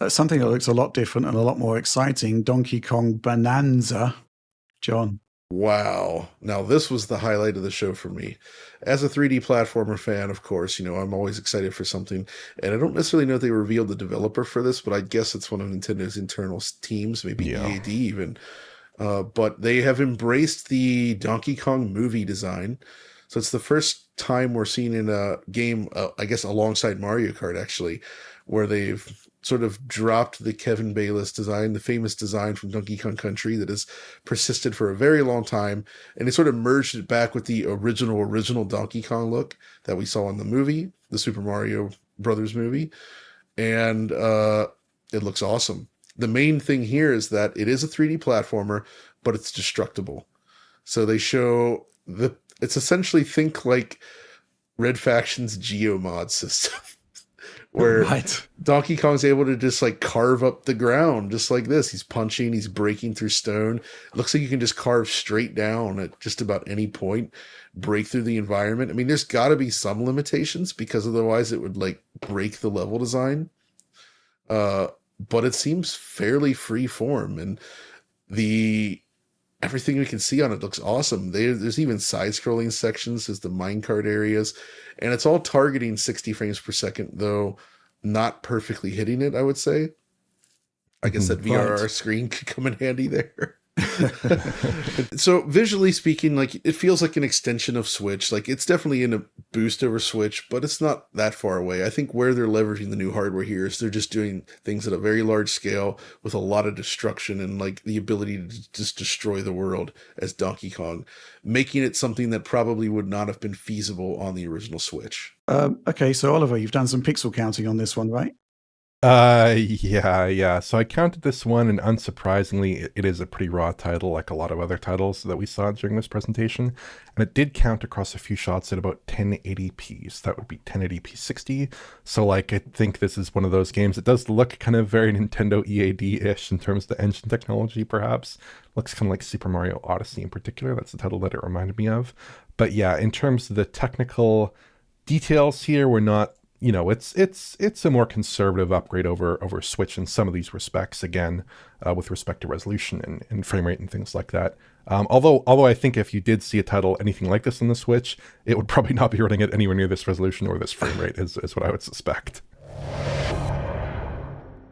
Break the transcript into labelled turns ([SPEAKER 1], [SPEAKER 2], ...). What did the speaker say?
[SPEAKER 1] something that looks a lot different and a lot more exciting, Donkey Kong Bananza. John.
[SPEAKER 2] Wow. Now, this was the highlight of the show for me. As a 3D platformer fan, of course, I'm always excited for something. And I don't necessarily know if they revealed the developer for this, but I guess it's one of Nintendo's internal teams, maybe EAD even. But they have embraced the Donkey Kong movie design. So it's the first time we're seeing in a game, I guess alongside Mario Kart actually, where they've sort of dropped the Kevin Bayliss design, the famous design from Donkey Kong Country that has persisted for a very long time, and they sort of merged it back with the original Donkey Kong look that we saw in the movie, the Super Mario Brothers movie, and it looks awesome. The main thing here is that it is a 3D platformer, but it's destructible. So they show it's essentially, think like Red Faction's Geomod system. Where Donkey Kong's able to just like carve up the ground just like this. He's punching, he's breaking through stone. It looks like you can just carve straight down at just about any point, break through the environment. I mean, there's got to be some limitations because otherwise it would like break the level design. But it seems fairly free form, and everything we can see on it looks awesome. There's even side-scrolling sections as the minecart areas, and it's all targeting 60 frames per second, though not perfectly hitting it, I would say. I guess that VRR screen could come in handy there. So visually speaking, like it feels like an extension of Switch. Like it's definitely in a boost over Switch, but it's not that far away. I think where they're leveraging the new hardware here is they're just doing things at a very large scale with a lot of destruction and like the ability to just destroy the world as Donkey Kong, making it something that probably would not have been feasible on the original Switch.
[SPEAKER 1] Okay, so Oliver, you've done some pixel counting on this one, right?
[SPEAKER 3] Yeah. So I counted this one, and unsurprisingly, it is a pretty raw title, like a lot of other titles that we saw during this presentation. And it did count across a few shots at about 1080p. So that would be 1080p 60. So like, I think this is one of those games. It does look kind of very Nintendo EAD-ish in terms of the engine technology, perhaps. Looks kind of like Super Mario Odyssey in particular. That's the title that it reminded me of. But yeah, in terms of the technical details here, we're not, it's a more conservative upgrade over Switch in some of these respects, again, with respect to resolution and frame rate and things like that. Although I think if you did see a title anything like this on the Switch, it would probably not be running at anywhere near this resolution or this frame rate is what I would suspect.